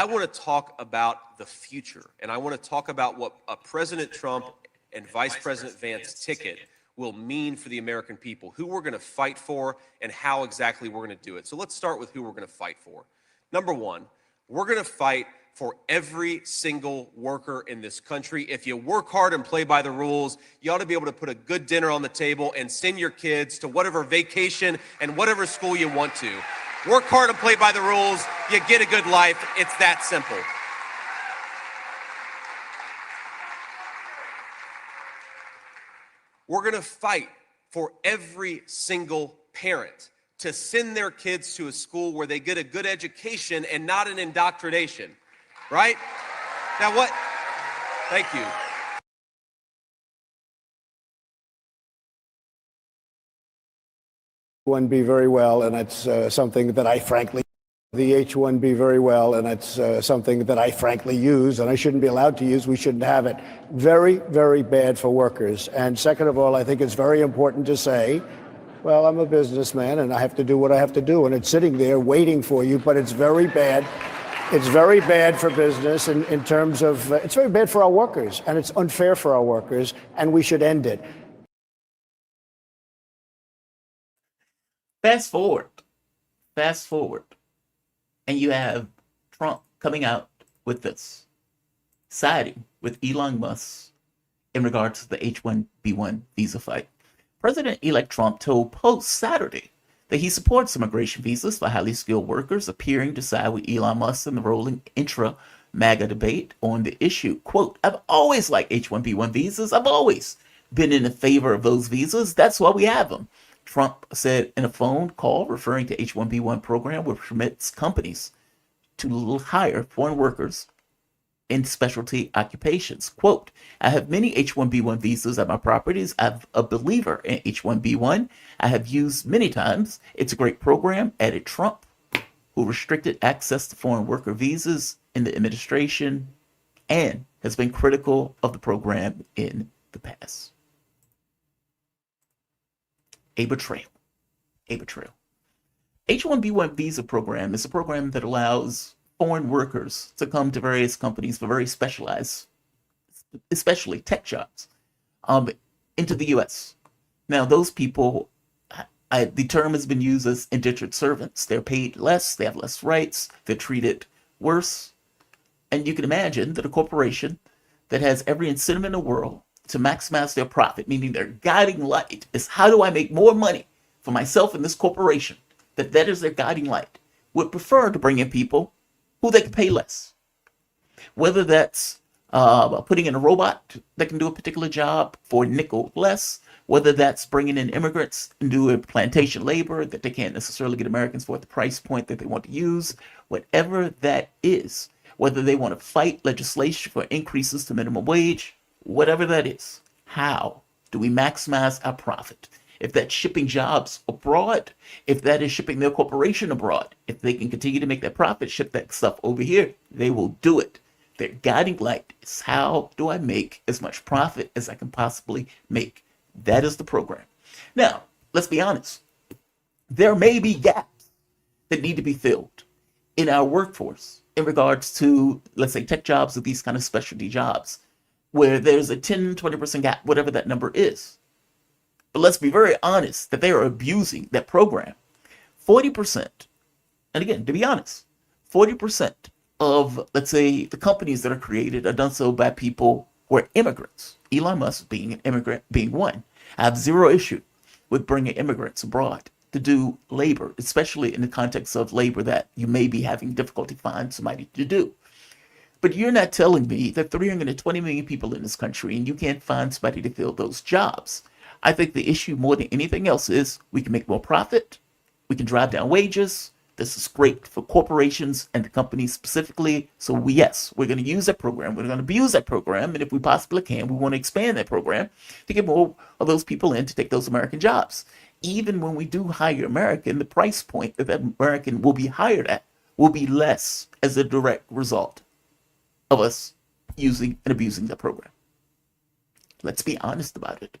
I want to talk about the future, and I want to talk about what President Trump and Vice President Vance's ticket will mean for the American people, who we're going to fight for, and how exactly we're going to do it. So let's start with who we're going to fight for. Number one, we're going to fight for every single worker in this country. If you work hard and play by the rules, you ought to be able to put a good dinner on the table and send your kids to whatever vacation and whatever school you want to. Work hard and play by the rules, you get a good life. It's that simple. We're going to fight for every single parent to send their kids to a school where they get a good education and not an indoctrination, right? Now what? Thank you. H1B very well, and it's something that I frankly the H1B very well, and it's something that I frankly use, and I shouldn't be allowed to use. We shouldn't have it. Very, very bad for workers. And second of all, I think it's very important to say, well, I'm a businessman and I have to do what I have to do, and it's sitting there waiting for you, but it's very bad. It's very bad for business in terms of, it's very bad for our workers, and it's unfair for our workers, and we should end it. Fast forward, and you have Trump coming out with this, siding with Elon Musk in regards to the H1B1 visa fight. President-elect Trump told Post Saturday that he supports immigration visas for highly skilled workers, appearing to side with Elon Musk in the rolling intra-MAGA debate on the issue. Quote, I've always liked H1B1 visas. I've always been in favor of those visas. That's why we have them. Trump said in a phone call referring to H1B1 program, which permits companies to hire foreign workers in specialty occupations. Quote, I have many H1B1 visas at my properties. I'm a believer in H1B1. I have used many times. It's a great program, added Trump, who restricted access to foreign worker visas in the administration and has been critical of the program in the past. A betrayal. H1B1 visa program is a program that allows foreign workers to come to various companies for very specialized, especially tech jobs, into the U.S. Now, those people, the term has been used as indentured servants. They're paid less, they have less rights, they're treated worse. And you can imagine that a corporation that has every incentive in the world to maximize their profit, meaning their guiding light is how do I make more money for myself and this corporation, that is their guiding light, would prefer to bring in people who they can pay less. Whether that's putting in a robot that can do a particular job for a nickel less, whether that's bringing in immigrants and doing plantation labor that they can't necessarily get Americans for at the price point that they want to use, whatever that is, whether they want to fight legislation for increases to minimum wage, whatever that is, how do we maximize our profit? If that's shipping jobs abroad, if that is shipping their corporation abroad, if they can continue to make that profit, ship that stuff over here, they will do it. Their guiding light is how do I make as much profit as I can possibly make? That is the program. Now, let's be honest. There may be gaps that need to be filled in our workforce in regards to, let's say, tech jobs or these kind of specialty jobs, where there's a 10, 20% gap, whatever that number is. But let's be very honest that they are abusing that program. 40%, and again, to be honest, 40% of, let's say, the companies that are created are done so by people who are immigrants. Elon Musk being an immigrant, being one. I have zero issue with bringing immigrants abroad to do labor, especially in the context of labor that you may be having difficulty finding somebody to do. But you're not telling me that 320 million people in this country and you can't find somebody to fill those jobs. I think the issue more than anything else is we can make more profit. We can drive down wages. This is great for corporations and the companies specifically. So yes, we're going to use that program. We're going to abuse that program. And if we possibly can, we want to expand that program to get more of those people in to take those American jobs. Even when we do hire American, the price point that American will be hired at will be less as a direct result of us using and abusing the program. Let's be honest about it.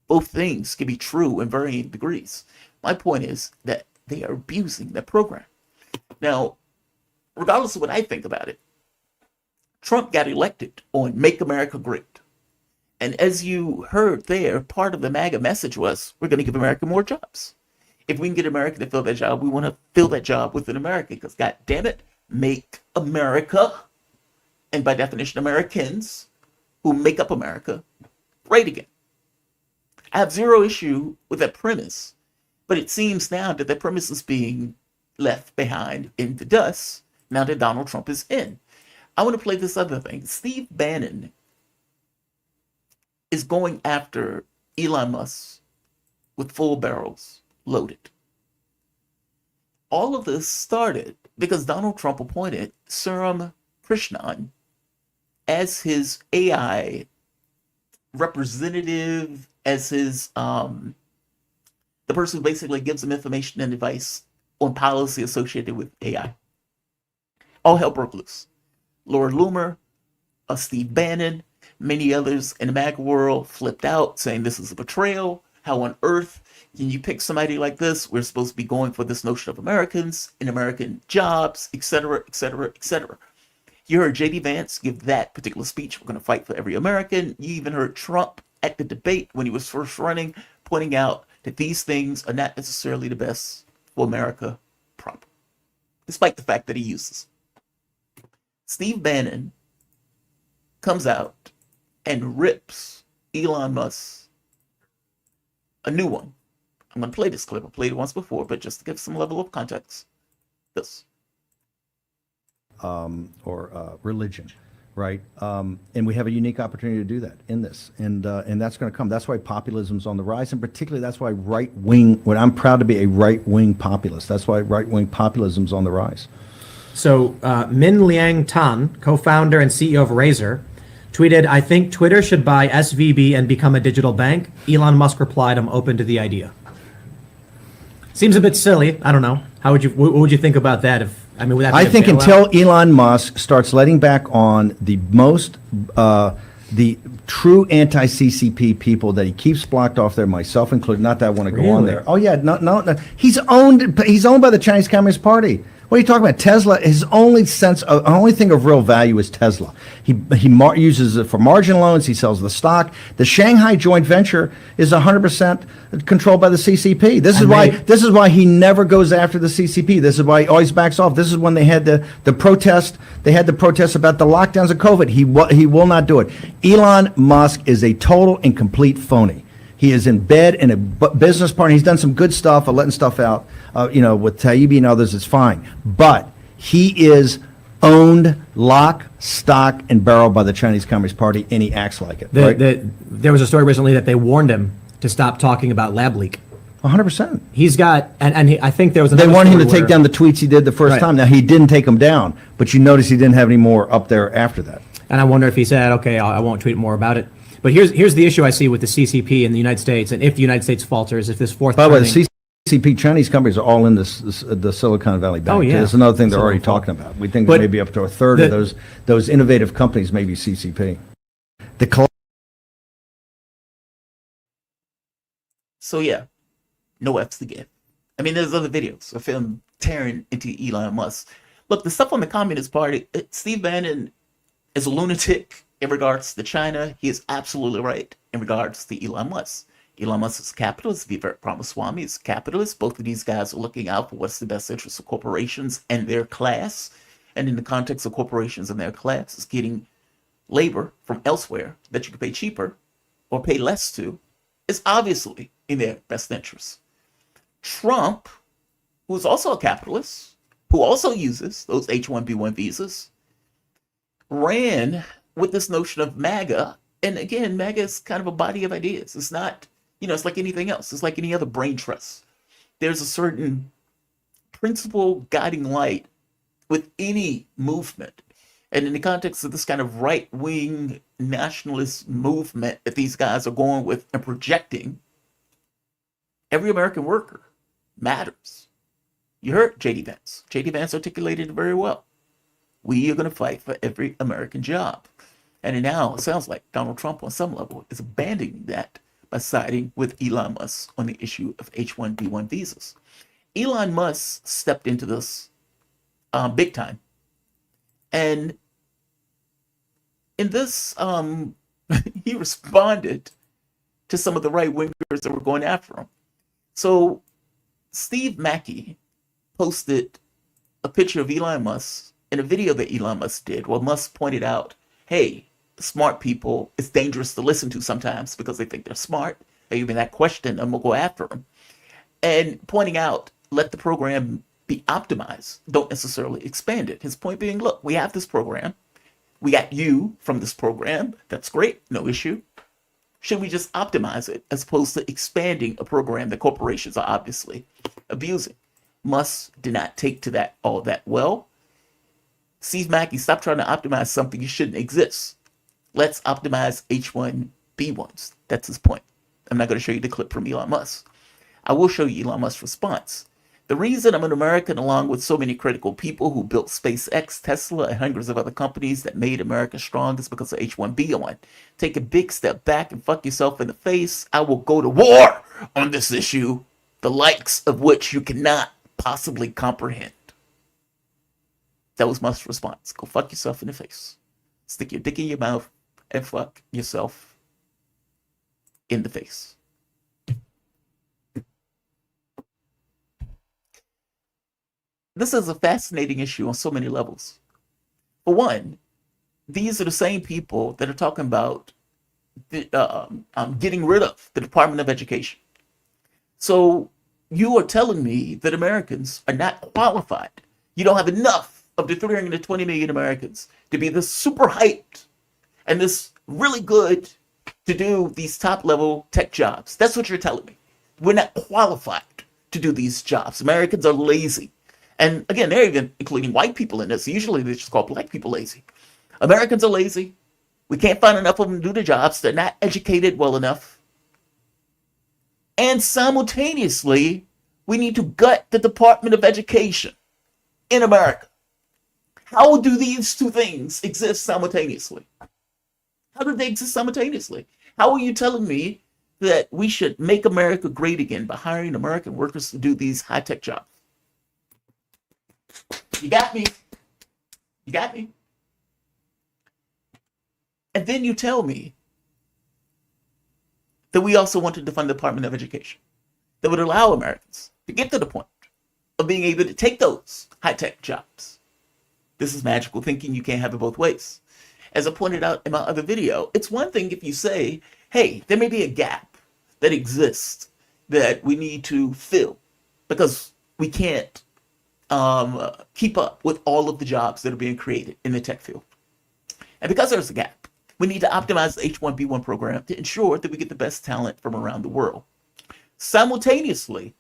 Both things can be true in varying degrees. My point is that they are abusing the program. Now, regardless of what I think about it, Trump got elected on Make America Great. And as you heard there, part of the MAGA message was, we're going to give America more jobs. If we can get America to fill that job, we want to fill that job within America, because God damn it, make America, and by definition, Americans who make up America, great again. I have zero issue with that premise, but it seems now that that premise is being left behind in the dust now that Donald Trump is in. I want to play this other thing. Steve Bannon is going after Elon Musk with full barrels loaded. All of this started because Donald Trump appointed Trrump as his AI representative, as his the person who basically gives him information and advice on policy associated with AI. All hell broke loose. Lord Loomer, Steve Bannon, many others in the MAGA world flipped out, saying this is a betrayal. How on earth can you pick somebody like this? We're supposed to be going for this notion of Americans and American jobs, etc., etc., etc. You heard J.D. Vance give that particular speech. We're going to fight for every American. You even heard Trump at the debate when he was first running, pointing out that these things are not necessarily the best for America proper, despite the fact that he uses. Steve Bannon comes out and rips Elon Musk a new one. I'm going to play this clip. I played it once before, but just to give some level of context. This. Religion, right? And we have a unique opportunity to do that in this, and that's going to come. That's why populism's on the rise, and particularly that's why right-wing. When I'm proud to be a right-wing populist, that's why right-wing populism's on the rise. So Min Liang Tan, co-founder and CEO of Razer, tweeted, "I think Twitter should buy SVB and become a digital bank." Elon Musk replied, "I'm open to the idea." Seems a bit silly. I don't know. What would you think about that? Would that be I a think bailout? until Elon Musk starts letting back on the the true anti-CCP people that he keeps blocked off there, myself included, not that I want to go on Really? there. Oh yeah, no. He's owned by the Chinese Communist Party. What are you talking about? Tesla, his only thing of real value is Tesla. He uses it for margin loans. He sells the stock. The Shanghai joint venture is 100% controlled by the CCP. This is why he never goes after the CCP. This is why he always backs off. This is when they had the protest. They had the protest about the lockdowns of COVID. He will not do it. Elon Musk is a total and complete phony. He is in bed in a business partner. He's done some good stuff, letting stuff out, with Taibbi and others. It's fine, but he is owned lock, stock, and barrel by the Chinese Communist Party, and he acts like it. Right? There was a story recently that they warned him to stop talking about lab leak. 100%. He's got, I think there was. They wanted him to story take down the tweets he did the first Right. time. Now he didn't take them down, but you notice he didn't have any more up there after that. And I wonder if he said, "Okay, I won't tweet more about it." But here's the issue I see with the CCP in the United States, and if the United States falters, if this fourth. By the way, the CCP Chinese companies are all in the Silicon Valley Bank. Oh, yeah. That's another thing they're So already fault. talking about. We think But maybe up to a third of those innovative companies may be CCP. So yeah, no F's to give. There's other videos of him tearing into Elon Musk. Look, the stuff on the Communist Party, Steve Bannon is a lunatic in regards to China. He is absolutely right in regards to Elon Musk. Elon Musk is a capitalist. Vivek Ramaswamy is a capitalist. Both of these guys are looking out for what's the best interest of corporations and their class. And in the context of corporations and their class, is getting labor from elsewhere that you can pay cheaper or pay less to, is obviously in their best interest. Trump, who is also a capitalist, who also uses those H1B1 visas, ran with this notion of MAGA. And again, MAGA is kind of a body of ideas. It's not, it's like anything else. It's like any other brain trust. There's a certain principle guiding light with any movement. And in the context of this kind of right-wing nationalist movement that these guys are going with and projecting, every American worker matters. You heard J.D. Vance. J.D. Vance articulated it very well. We are going to fight for every American job. And now it sounds like Donald Trump on some level is abandoning that by siding with Elon Musk on the issue of H1B1 visas. Elon Musk stepped into this big time And in this, he responded to some of the right wingers that were going after him. So Steve Mackey posted a picture of Elon Musk in a video that Elon Musk did, where Musk pointed out, hey, smart people, it's dangerous to listen to sometimes because they think they're smart. They even that question, I'm gonna go after them. And pointing out, let the program be optimized, don't necessarily expand it. His point being, look, we have this program. We got you from this program. That's great, no issue. Should we just optimize it as opposed to expanding a program that corporations are obviously abusing? Musk did not take to that all that well. Steve Mackey, stop trying to optimize something you shouldn't exist. Let's optimize H1B1s. That's his point. I'm not going to show you the clip from Elon Musk. I will show you Elon Musk's response. The reason I'm an American, along with so many critical people who built SpaceX, Tesla, and hundreds of other companies that made America strong, is because of H1B1. Take a big step back and fuck yourself in the face. I will go to war on this issue, the likes of which you cannot possibly comprehend. That was Musk's response. Go fuck yourself in the face. Stick your dick in your mouth and fuck yourself in the face. This is a fascinating issue on so many levels. For one, these are the same people that are talking about getting rid of the Department of Education. So you are telling me that Americans are not qualified. You don't have enough of the 320 million Americans to be this super hyped and this really good to do these top level tech jobs. That's what you're telling me. We're not qualified to do these jobs. Americans are lazy. And again, they're even including white people in this. Usually they just call black people lazy. Americans are lazy. We can't find enough of them to do the jobs. They're not educated well enough. And simultaneously, we need to gut the Department of Education in America. How do these two things exist simultaneously? How do they exist simultaneously? How are you telling me that we should make America great again by hiring American workers to do these high-tech jobs? You got me. You got me. And then you tell me that we also wanted to fund the Department of Education that would allow Americans to get to the point of being able to take those high-tech jobs. This is magical thinking. You can't have it both ways. As I pointed out in my other video, it's one thing if you say, hey, there may be a gap that exists that we need to fill because we can't keep up with all of the jobs that are being created in the tech field. And because there's a gap, we need to optimize the H1B1 program to ensure that we get the best talent from around the world. Simultaneously,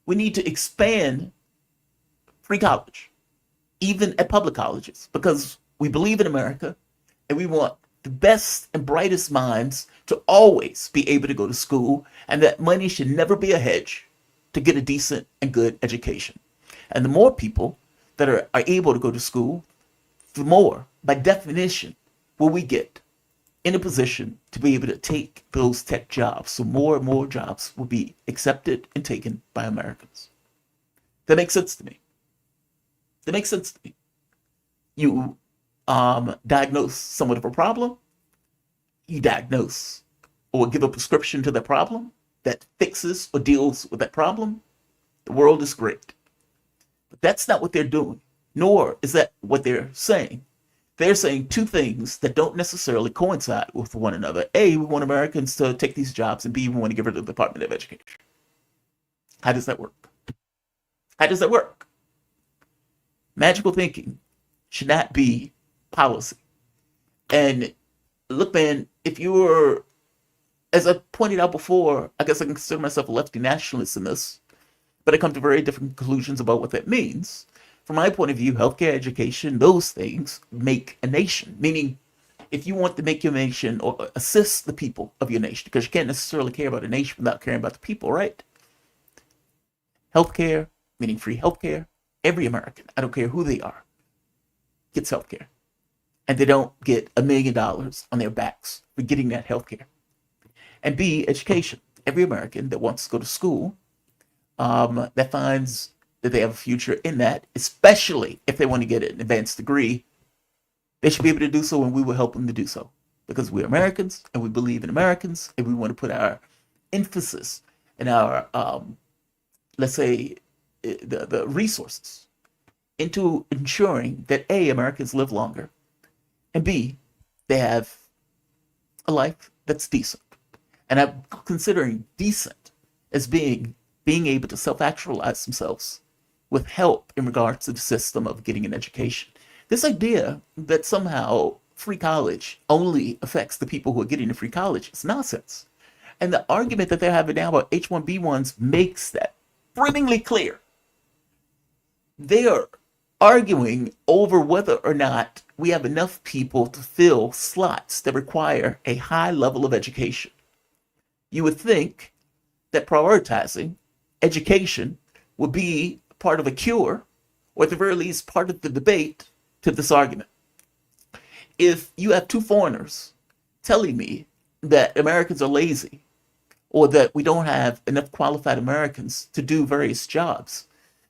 we need to expand free college, even at public colleges, because we believe in America and we want the best and brightest minds to always be able to go to school, and that money should never be a hedge to get a decent and good education. And the more people that are able to go to school, the more, by definition, will we get in a position to be able to take those tech jobs. So more and more jobs will be accepted and taken by Americans. That makes sense to me. That makes sense to me. You diagnose someone of a problem, you diagnose or give a prescription to that problem that fixes or deals with that problem. The world is great. But that's not what they're doing, nor is that what they're saying. They're saying two things that don't necessarily coincide with one another. A, we want Americans to take these jobs, and B, we want to get rid of the Department of Education. How does that work? How does that work? Magical thinking should not be policy. And look, man, if you were, as I pointed out before, I guess I can consider myself a lefty nationalist in this, but I come to very different conclusions about what that means. From my point of view, healthcare, education, those things make a nation. Meaning, if you want to make your nation or assist the people of your nation, because you can't necessarily care about a nation without caring about the people, right? Healthcare, meaning free healthcare. Every American, I don't care who they are, gets healthcare. And they don't get $1 million on their backs for getting that healthcare. And B, education. Every American that wants to go to school, that finds that they have a future in that, especially if they want to get an advanced degree, They should be able to do so, and we will help them to do so because we're Americans and we believe in Americans, and we want to put our emphasis and our, let's say, the resources into ensuring that A, Americans live longer, and B, they have a life that's decent. And I'm considering decent as being able to self-actualize themselves with help in regards to the system of getting an education. This idea that somehow free college only affects the people who are getting a free college is nonsense. And the argument that they're having now about H1B1s makes that thrilingly clear. They are arguing over whether or not we have enough people to fill slots that require a high level of education. You would think that prioritizing education would be part of a cure, or at the very least part of the debate to this argument. If you have two foreigners telling me that Americans are lazy, or that we don't have enough qualified Americans to do various jobs,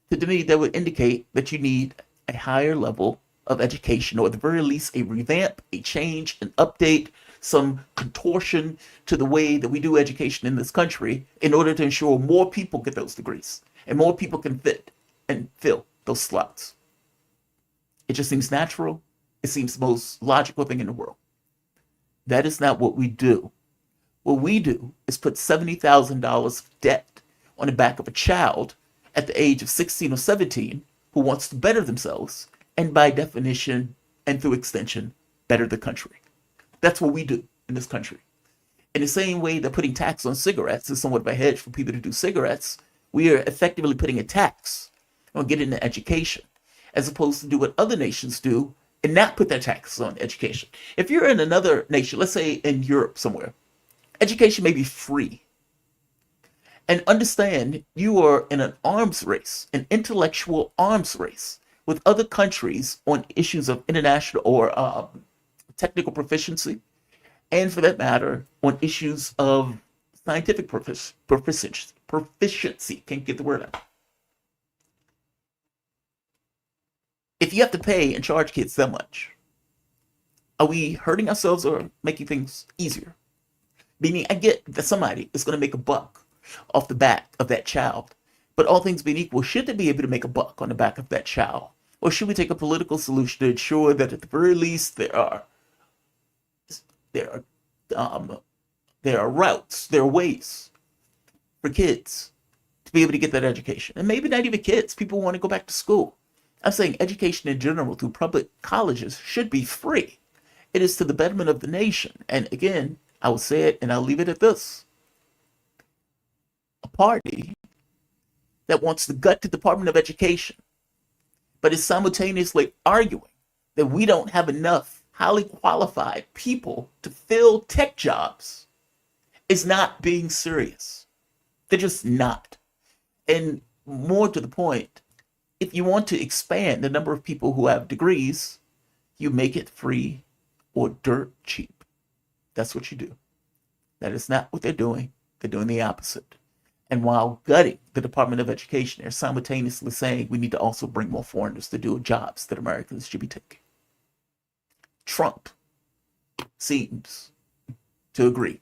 to me that would indicate that you need a higher level of education, or at the very least a revamp, a change, an update, some contortion to the way that we do education in this country in order to ensure more people get those degrees and more people can fit and fill those slots. It just seems natural. It seems the most logical thing in the world. That is not what we do. What we do is put $70,000 of debt on the back of a child at the age of 16 or 17 who wants to better themselves, and by definition and through extension, better the country. That's what we do in this country. In the same way that putting tax on cigarettes is somewhat of a hedge for people to do cigarettes, we are effectively putting a tax on getting an education, as opposed to do what other nations do and not put their taxes on education. If you're in another nation, let's say in Europe somewhere, education may be free. And understand you are in an arms race, an intellectual arms race with other countries on issues of international or technical proficiency, and for that matter, on issues of scientific proficiency. Can't get the word out. If you have to pay and charge kids that much, are we hurting ourselves or making things easier? Meaning, I get that somebody is going to make a buck off the back of that child, but all things being equal, should they be able to make a buck on the back of that child? Or should we take a political solution to ensure that at the very least there are routes, there are ways for kids to be able to get that education? And maybe not even kids, people who want to go back to school. I'm saying education in general through public colleges should be free. It is to the betterment of the nation. And again, I will say it and I'll leave it at this. A party that wants to gut the Department of Education, but is simultaneously arguing that we don't have enough highly qualified people to fill tech jobs, is not being serious. They're just not. And more to the point, if you want to expand the number of people who have degrees, you make it free or dirt cheap. That's what you do. That is not what they're doing. They're doing the opposite. And while gutting the Department of Education, they're simultaneously saying we need to also bring more foreigners to do jobs that Americans should be taking. Trump seems to agree